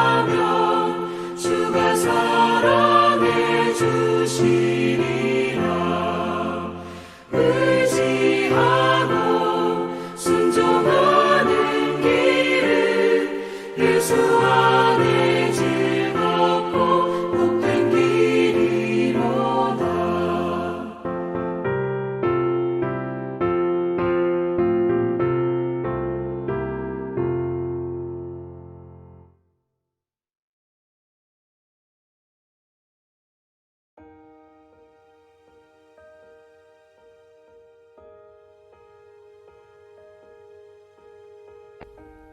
순종하면 주가 사랑해 주시리라. 의지하고 순종하는 길은 예수 안에 즐겁고 복된 길이로다.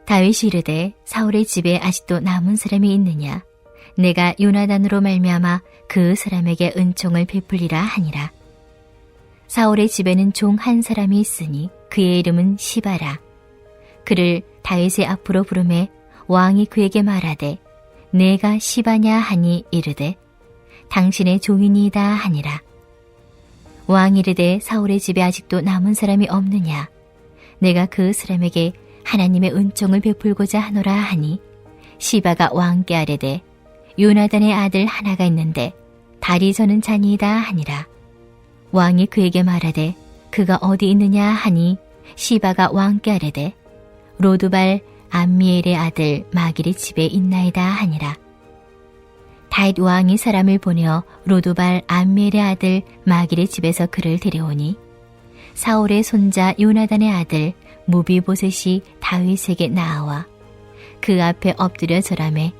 다윗이 이르되 사울의 집에 아직도 남은 사람이 있느냐? 내가 요나단으로 말미암아 그 사람에게 은총을 베풀리라 하니라. 사울의 집에는 종 한 사람이 있으니 그의 이름은 시바라. 그를 다윗의 앞으로 부르매 왕이 그에게 말하되 내가 시바냐 하니 이르되 당신의 종이니이다 하니라. 왕이 이르되 사울의 집에 아직도 남은 사람이 없느냐? 내가 그 사람에게 하나님의 은총을 베풀고자 하노라 하니 시바가 왕께 아뢰되 요나단의 아들 하나가 있는데 다리 저는 자니이다 하니라. 왕이 그에게 말하되 그가 어디 있느냐 하니 시바가 왕께 아뢰되 로두발 암미엘의 아들 마길의 집에 있나이다 하니라. 다윗 왕이 사람을 보내어 로두발 암미엘의 아들 마길의 집에서 그를 데려오니 사울의 손자 요나단의 아들 무비보셋이 다윗에게 나아와 그 앞에 엎드려 절하매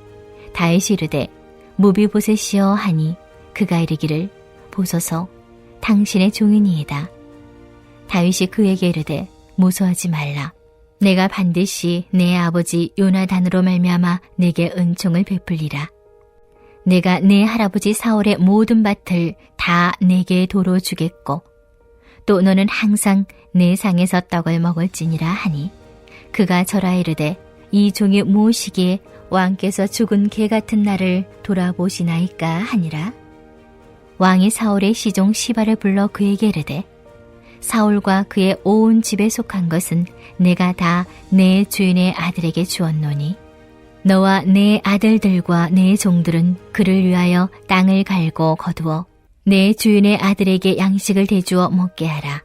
다윗이 이르되 무비보셋이여 하니 그가 이르기를 보소서 당신의 종이니이다. 다윗이 그에게 이르되 무서워하지 말라. 내가 반드시 내 아버지 요나단으로 말미암아 내게 은총을 베풀리라. 내가 내 할아버지 사울의 모든 밭을 다 내게 도로 주겠고 또 너는 항상 내 상에서 떡을 먹을지니라 하니 그가 절하 이르되 이 종이 무엇이기에 왕께서 죽은 개 같은 나를 돌아보시나이까 하니라. 왕이 사울의 시종 시바를 불러 그에게 이르되 사울과 그의 온 집에 속한 것은 내가 다 내 주인의 아들에게 주었노니 너와 내 아들들과 내 종들은 그를 위하여 땅을 갈고 거두어 내 주인의 아들에게 양식을 대주어 먹게 하라.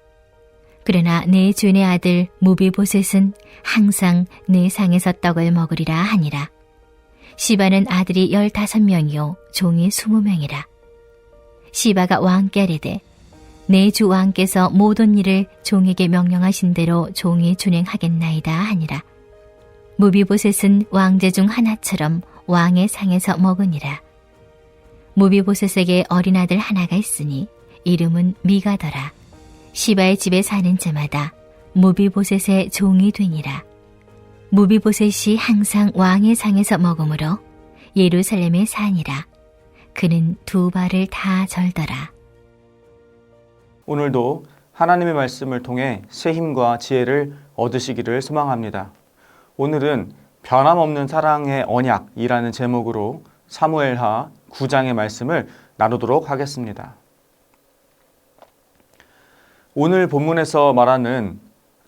그러나 내 주인의 아들 무비보셋은 항상 내 상에서 떡을 먹으리라 하니라. 시바는 아들이 15명이요 종이 20명이라. 시바가 왕께 아뢰되 내 주 왕께서 모든 일을 종에게 명령하신 대로 종이 준행하겠나이다 하니라. 무비보셋은 왕제 중 하나처럼 왕의 상에서 먹으니라. 무비보셋에게 어린 아들 하나가 있으니 이름은 미가더라. 시바의 집에 사는 자마다 무비보셋의 종이 되니라. 무비보셋이 항상 왕의 상에서 먹으므로 예루살렘에 사니라. 그는 두 발을 다 절더라. 오늘도 하나님의 말씀을 통해 새 힘과 지혜를 얻으시기를 소망합니다. 오늘은 변함없는 사랑의 언약이라는 제목으로 사무엘하 9장의 말씀을 나누도록 하겠습니다. 오늘 본문에서 말하는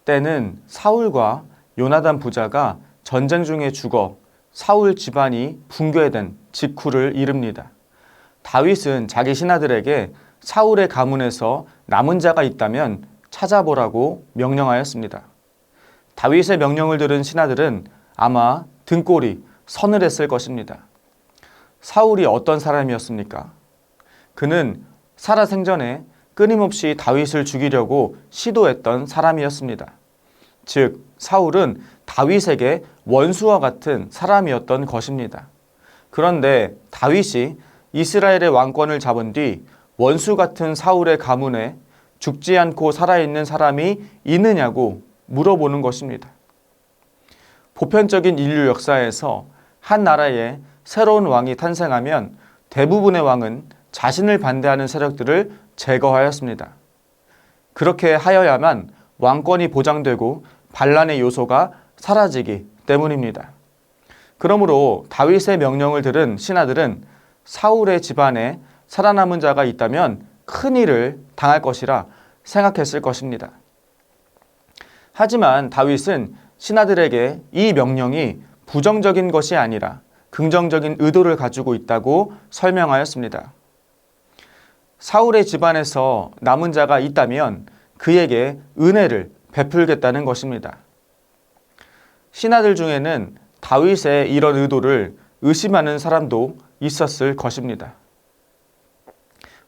때는 사울과 요나단 부자가 전쟁 중에 죽어 사울 집안이 붕괴된 직후를 이릅니다. 다윗은 자기 신하들에게 사울의 가문에서 남은 자가 있다면 찾아보라고 명령하였습니다. 다윗의 명령을 들은 신하들은 아마 등골이 서늘했을 것입니다. 사울이 어떤 사람이었습니까? 그는 살아생전에 끊임없이 다윗을 죽이려고 시도했던 사람이었습니다. 즉, 사울은 다윗에게 원수와 같은 사람이었던 것입니다. 그런데 다윗이 이스라엘의 왕권을 잡은 뒤 원수 같은 사울의 가문에 죽지 않고 살아있는 사람이 있느냐고 물어보는 것입니다. 보편적인 인류 역사에서 한 나라에 새로운 왕이 탄생하면 대부분의 왕은 자신을 반대하는 세력들을 제거하였습니다. 그렇게 하여야만 왕권이 보장되고 반란의 요소가 사라지기 때문입니다. 그러므로 다윗의 명령을 들은 신하들은 사울의 집안에 살아남은 자가 있다면 큰일을 당할 것이라 생각했을 것입니다. 하지만 다윗은 신하들에게 이 명령이 부정적인 것이 아니라 긍정적인 의도를 가지고 있다고 설명하였습니다. 사울의 집안에서 남은 자가 있다면 그에게 은혜를 베풀겠다는 것입니다. 신하들 중에는 다윗의 이런 의도를 의심하는 사람도 있었을 것입니다.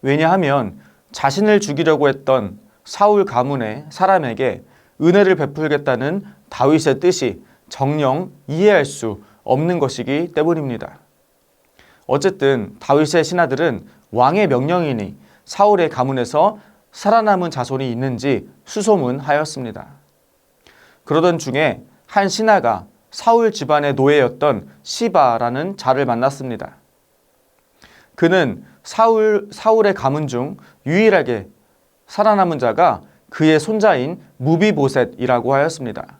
왜냐하면 자신을 죽이려고 했던 사울 가문의 사람에게 은혜를 베풀겠다는 다윗의 뜻이 정녕 이해할 수 없는 것이기 때문입니다. 어쨌든 다윗의 신하들은 왕의 명령이니 사울의 가문에서 살아남은 자손이 있는지 수소문하였습니다. 그러던 중에 한 신하가 사울 집안의 노예였던 시바라는 자를 만났습니다. 그는 사울의 가문 중 유일하게 살아남은 자가 그의 손자인 무비보셋이라고 하였습니다.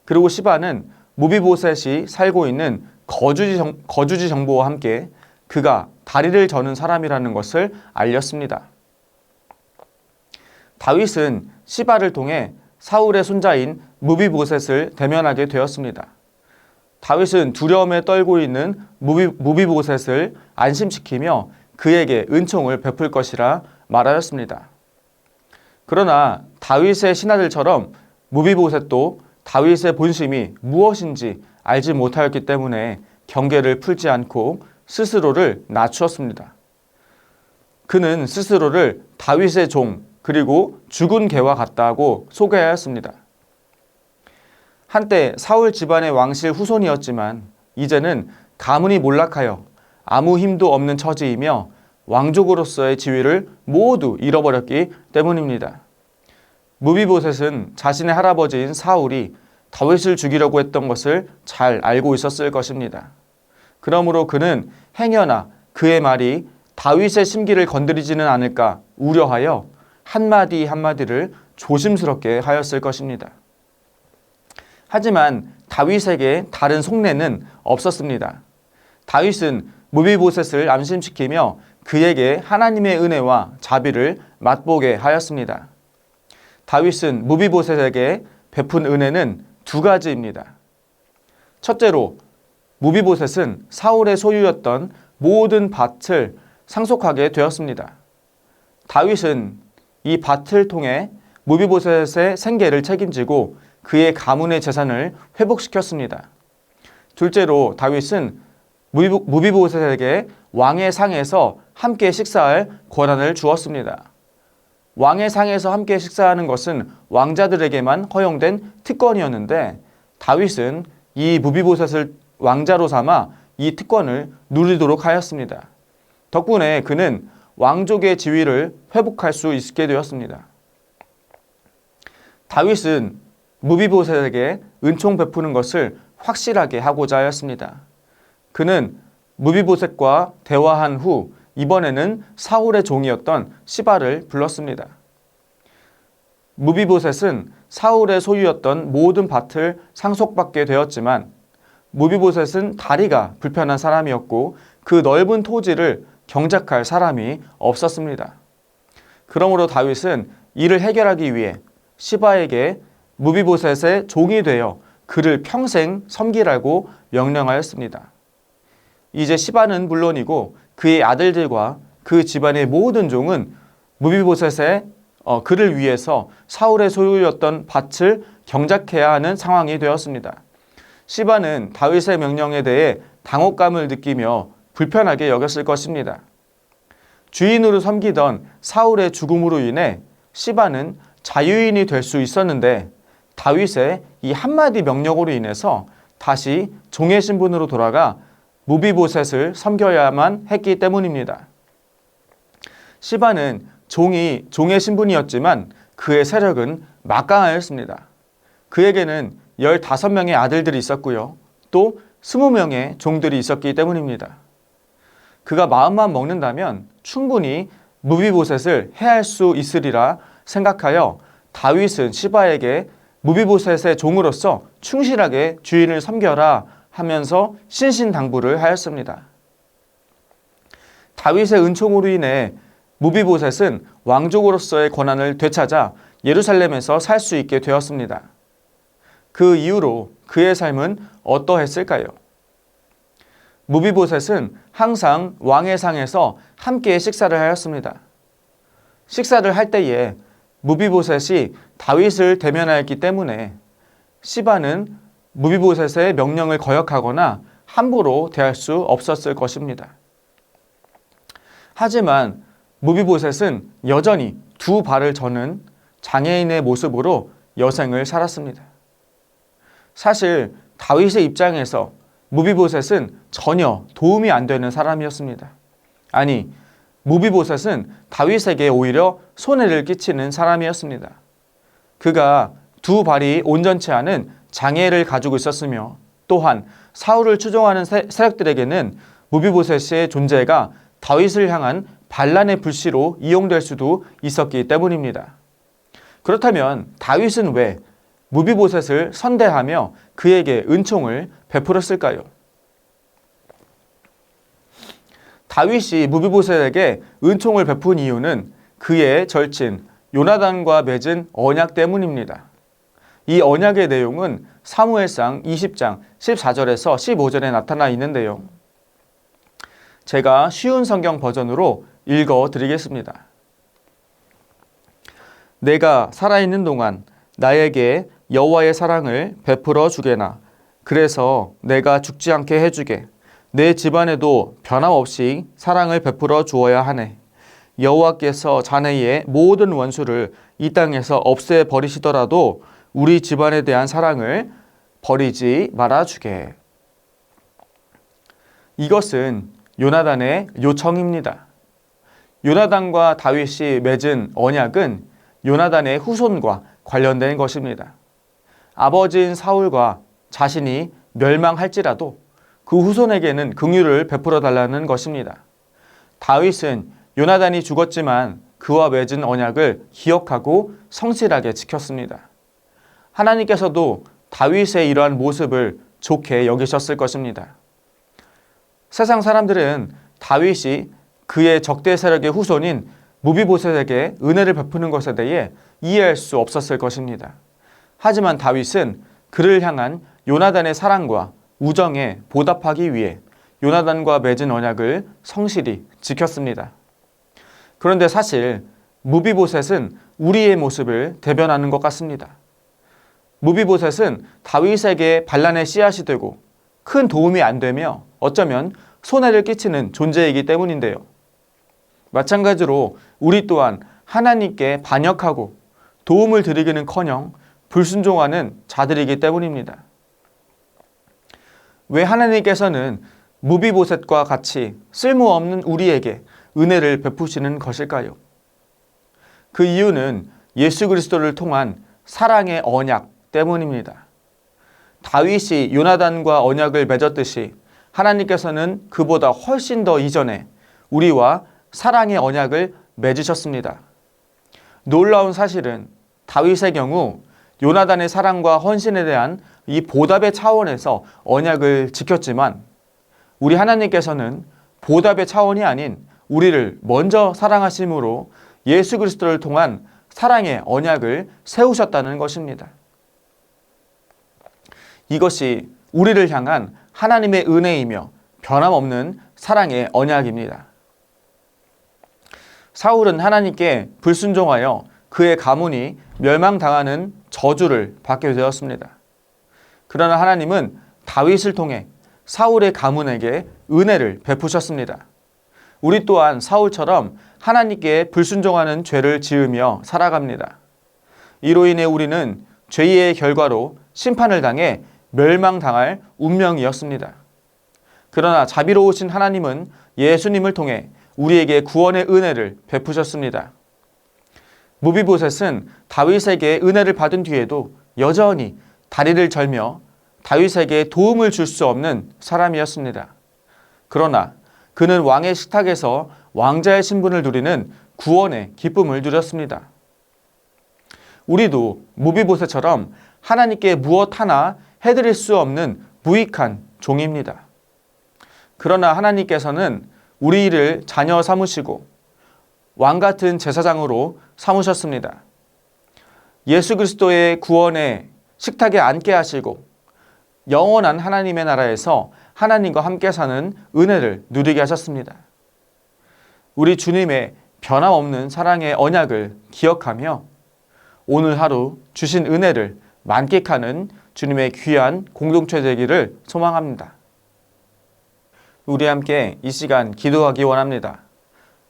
그리고 시바는 무비보셋이 살고 있는 거주지 정보와 함께 그가 다리를 저는 사람이라는 것을 알렸습니다. 다윗은 시바를 통해 사울의 손자인 무비보셋을 대면하게 되었습니다. 다윗은 두려움에 떨고 있는 무비보셋을 안심시키며 그에게 은총을 베풀 것이라 말하였습니다. 그러나 다윗의 신하들처럼 무비보셋도 다윗의 본심이 무엇인지 알지 못하였기 때문에 경계를 풀지 않고 스스로를 낮추었습니다. 그는 스스로를 다윗의 종 그리고 죽은 개와 같다고 소개하였습니다. 한때 사울 집안의 왕실 후손이었지만 이제는 가문이 몰락하여 아무 힘도 없는 처지이며 왕족으로서의 지위를 모두 잃어버렸기 때문입니다. 무비보셋은 자신의 할아버지인 사울이 다윗을 죽이려고 했던 것을 잘 알고 있었을 것입니다. 그러므로 그는 행여나 그의 말이 다윗의 심기를 건드리지는 않을까 우려하여 한마디 한마디를 조심스럽게 하였을 것입니다. 하지만 다윗에게 다른 속내는 없었습니다. 다윗은 무비보셋을 안심시키며 그에게 하나님의 은혜와 자비를 맛보게 하였습니다. 다윗은 무비보셋에게 베푼 은혜는 두 가지입니다. 첫째로 무비보셋은 사울의 소유였던 모든 밭을 상속하게 되었습니다. 다윗은 이 밭을 통해 무비보셋의 생계를 책임지고 그의 가문의 재산을 회복시켰습니다. 둘째로 다윗은 무비보셋에게 왕의 상에서 함께 식사할 권한을 주었습니다. 왕의 상에서 함께 식사하는 것은 왕자들에게만 허용된 특권이었는데 다윗은 이 무비보셋을 왕자로 삼아 이 특권을 누리도록 하였습니다. 덕분에 그는 왕족의 지위를 회복할 수 있게 되었습니다. 다윗은 무비보셋에게 은총 베푸는 것을 확실하게 하고자 하였습니다. 그는 무비보셋과 대화한 후 이번에는 사울의 종이었던 시바를 불렀습니다. 무비보셋은 사울의 소유였던 모든 밭을 상속받게 되었지만 무비보셋은 다리가 불편한 사람이었고 그 넓은 토지를 경작할 사람이 없었습니다. 그러므로 다윗은 이를 해결하기 위해 시바에게 무비보셋의 종이 되어 그를 평생 섬기라고 명령하였습니다. 이제 시바는 물론이고 그의 아들들과 그 집안의 모든 종은 무비보셋의 그를 위해서 사울의 소유였던 밭을 경작해야 하는 상황이 되었습니다. 시바는 다윗의 명령에 대해 당혹감을 느끼며 불편하게 여겼을 것입니다. 주인으로 섬기던 사울의 죽음으로 인해 시바는 자유인이 될 수 있었는데 다윗의 이 한마디 명령으로 인해서 다시 종의 신분으로 돌아가 무비보셋을 섬겨야만 했기 때문입니다. 시바는 종의 신분이었지만 그의 세력은 막강하였습니다. 그에게는 15명의 아들들이 있었고요. 또 20명의 종들이 있었기 때문입니다. 그가 마음만 먹는다면 충분히 무비보셋을 해할 수 있으리라 생각하여 다윗은 시바에게 무비보셋의 종으로서 충실하게 주인을 섬겨라 하면서 신신당부를 하였습니다. 다윗의 은총으로 인해 무비보셋은 왕족으로서의 권한을 되찾아 예루살렘에서 살 수 있게 되었습니다. 그 이후로 그의 삶은 어떠했을까요? 무비보셋은 항상 왕의 상에서 함께 식사를 하였습니다. 식사를 할 때에 무비보셋이 다윗을 대면하였기 때문에 시바는 무비보셋의 명령을 거역하거나 함부로 대할 수 없었을 것입니다. 하지만 무비보셋은 여전히 두 발을 저는 장애인의 모습으로 여생을 살았습니다. 사실 다윗의 입장에서 무비보셋은 전혀 도움이 안 되는 사람이었습니다. 아니, 무비보셋은 다윗에게 오히려 손해를 끼치는 사람이었습니다. 그가 두 발이 온전치 않은 장애를 가지고 있었으며 또한 사울을 추종하는 세력들에게는 무비보셋의 존재가 다윗을 향한 반란의 불씨로 이용될 수도 있었기 때문입니다. 그렇다면 다윗은 왜 무비보셋을 선대하며 그에게 은총을 베풀었을까요? 다윗이 무비보셋에게 은총을 베푼 이유는 그의 절친 요나단과 맺은 언약 때문입니다. 이 언약의 내용은 사무엘상 20장 14절에서 15절에 나타나 있는데요. 제가 쉬운 성경 버전으로 읽어 드리겠습니다. 내가 살아있는 동안 나에게 여호와의 사랑을 베풀어 주게나. 그래서 내가 죽지 않게 해주게. 내 집안에도 변함없이 사랑을 베풀어 주어야 하네. 여호와께서 자네의 모든 원수를 이 땅에서 없애버리시더라도 우리 집안에 대한 사랑을 버리지 말아주게. 이것은 요나단의 요청입니다. 요나단과 다윗이 맺은 언약은 요나단의 후손과 관련된 것입니다. 아버지인 사울과 자신이 멸망할지라도 그 후손에게는 긍휼을 베풀어 달라는 것입니다. 다윗은 요나단이 죽었지만 그와 맺은 언약을 기억하고 성실하게 지켰습니다. 하나님께서도 다윗의 이러한 모습을 좋게 여기셨을 것입니다. 세상 사람들은 다윗이 그의 적대 세력의 후손인 무비보셋에게 은혜를 베푸는 것에 대해 이해할 수 없었을 것입니다. 하지만 다윗은 그를 향한 요나단의 사랑과 우정에 보답하기 위해 요나단과 맺은 언약을 성실히 지켰습니다. 그런데 사실 무비보셋은 우리의 모습을 대변하는 것 같습니다. 무비보셋은 다윗에게 반란의 씨앗이 되고 큰 도움이 안 되며 어쩌면 손해를 끼치는 존재이기 때문인데요. 마찬가지로 우리 또한 하나님께 반역하고 도움을 드리기는커녕 불순종하는 자들이기 때문입니다. 왜 하나님께서는 무비보셋과 같이 쓸모없는 우리에게 은혜를 베푸시는 것일까요? 그 이유는 예수 그리스도를 통한 사랑의 언약 때문입니다. 다윗이 요나단과 언약을 맺었듯이 하나님께서는 그보다 훨씬 더 이전에 우리와 사랑의 언약을 맺으셨습니다. 놀라운 사실은 다윗의 경우 요나단의 사랑과 헌신에 대한 이 보답의 차원에서 언약을 지켰지만 우리 하나님께서는 보답의 차원이 아닌 우리를 먼저 사랑하심으로 예수 그리스도를 통한 사랑의 언약을 세우셨다는 것입니다. 이것이 우리를 향한 하나님의 은혜이며 변함없는 사랑의 언약입니다. 사울은 하나님께 불순종하여 그의 가문이 멸망당하는 저주를 받게 되었습니다. 그러나 하나님은 다윗을 통해 사울의 가문에게 은혜를 베푸셨습니다. 우리 또한 사울처럼 하나님께 불순종하는 죄를 지으며 살아갑니다. 이로 인해 우리는 죄의 결과로 심판을 당해 멸망당할 운명이었습니다. 그러나 자비로우신 하나님은 예수님을 통해 우리에게 구원의 은혜를 베푸셨습니다. 무비보셋은 다윗에게 은혜를 받은 뒤에도 여전히 다리를 절며 다윗에게 도움을 줄 수 없는 사람이었습니다. 그러나 그는 왕의 식탁에서 왕자의 신분을 누리는 구원의 기쁨을 누렸습니다. 우리도 무비보셋처럼 하나님께 무엇 하나 해드릴 수 없는 무익한 종입니다. 그러나 하나님께서는 우리를 자녀 삼으시고 왕 같은 제사장으로 삼으셨습니다. 예수 그리스도의 구원의 식탁에 앉게 하시고 영원한 하나님의 나라에서 하나님과 함께 사는 은혜를 누리게 하셨습니다. 우리 주님의 변함없는 사랑의 언약을 기억하며 오늘 하루 주신 은혜를 만끽하는 주님의 귀한 공동체 되기를 소망합니다. 우리 함께 이 시간 기도하기 원합니다.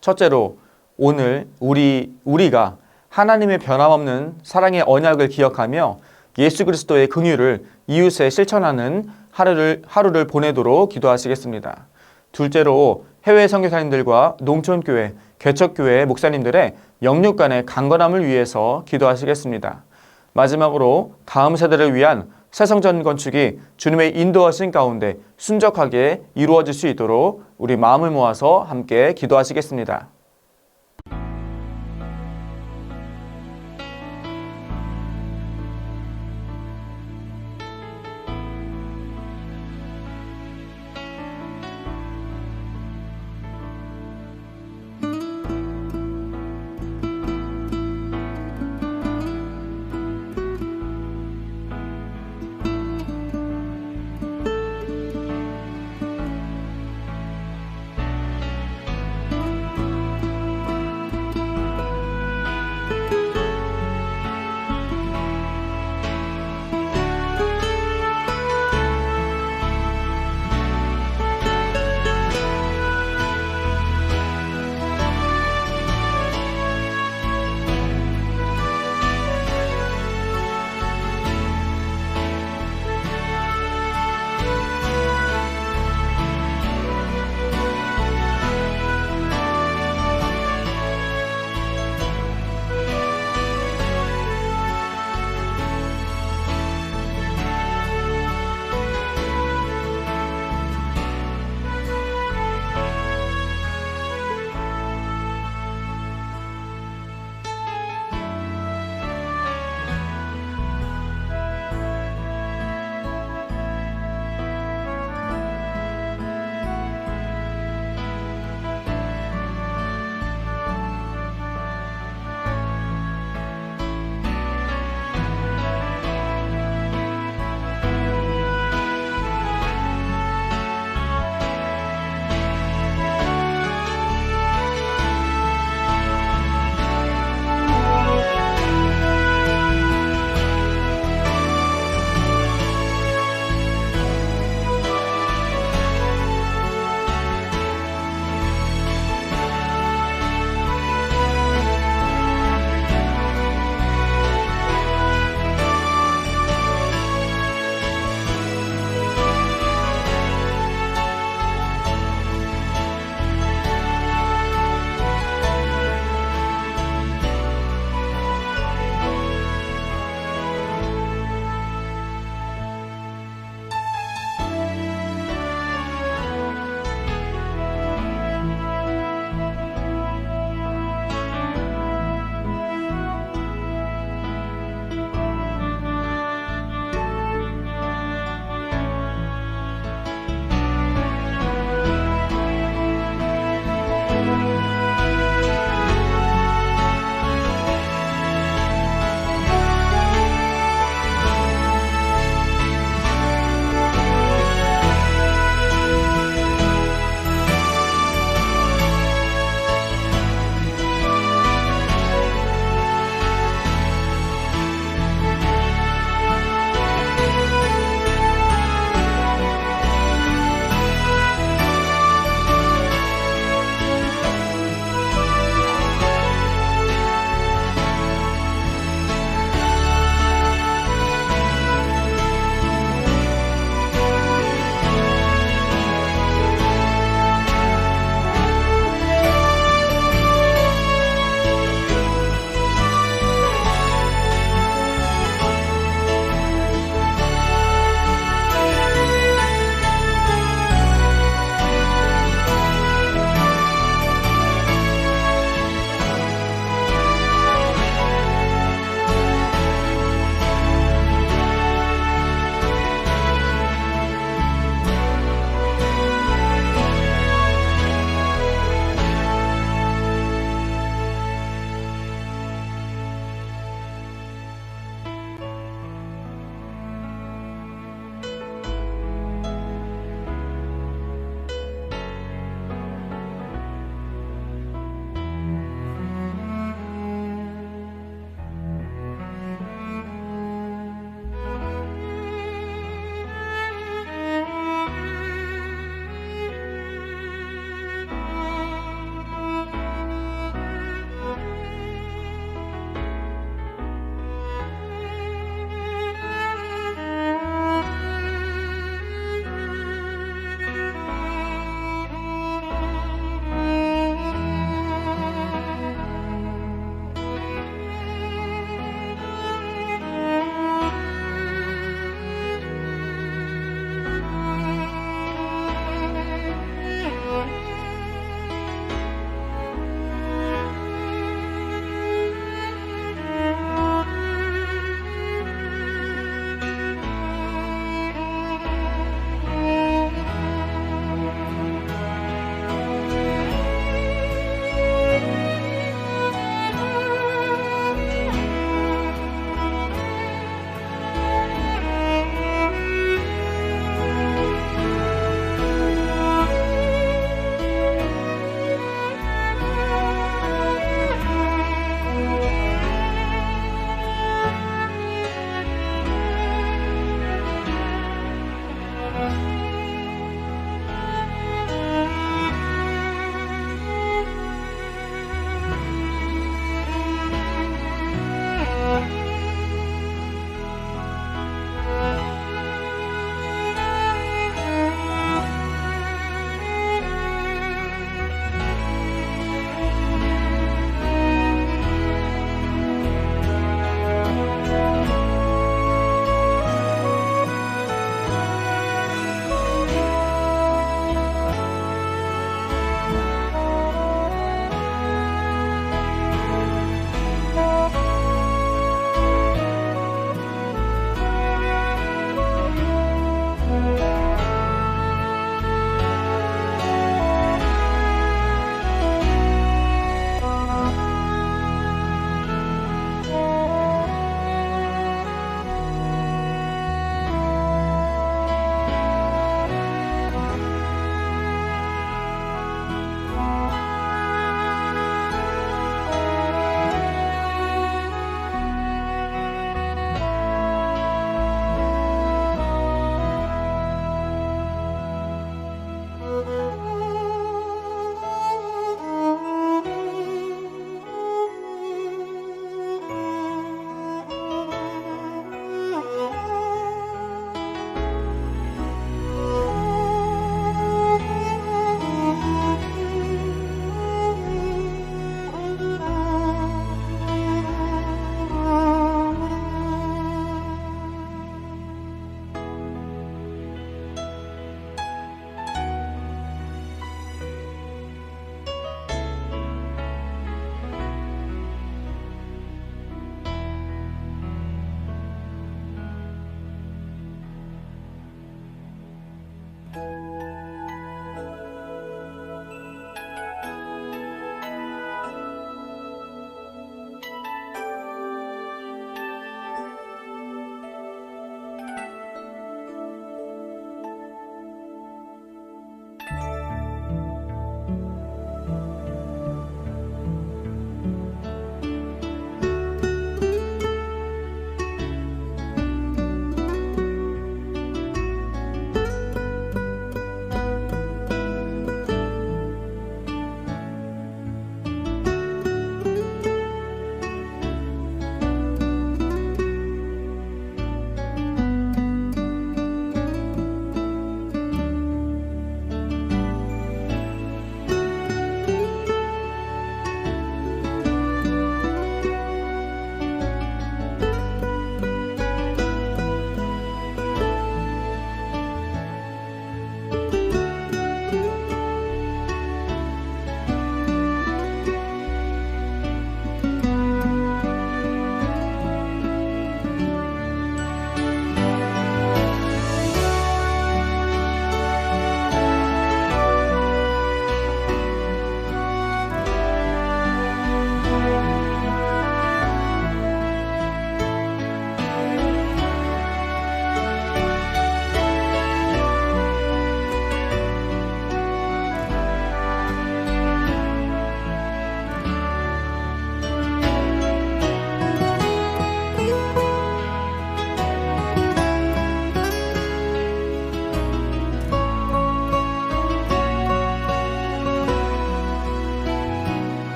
첫째로 오늘 우리가 하나님의 변함없는 사랑의 언약을 기억하며 예수 그리스도의 긍휼을 이웃에 실천하는 하루를 보내도록 기도하시겠습니다. 둘째로 해외 선교사님들과 농촌교회, 개척교회 목사님들의 영육 간의 강건함을 위해서 기도하시겠습니다. 마지막으로 다음 세대를 위한 새성전 건축이 주님의 인도하신 가운데 순적하게 이루어질 수 있도록 우리 마음을 모아서 함께 기도하시겠습니다.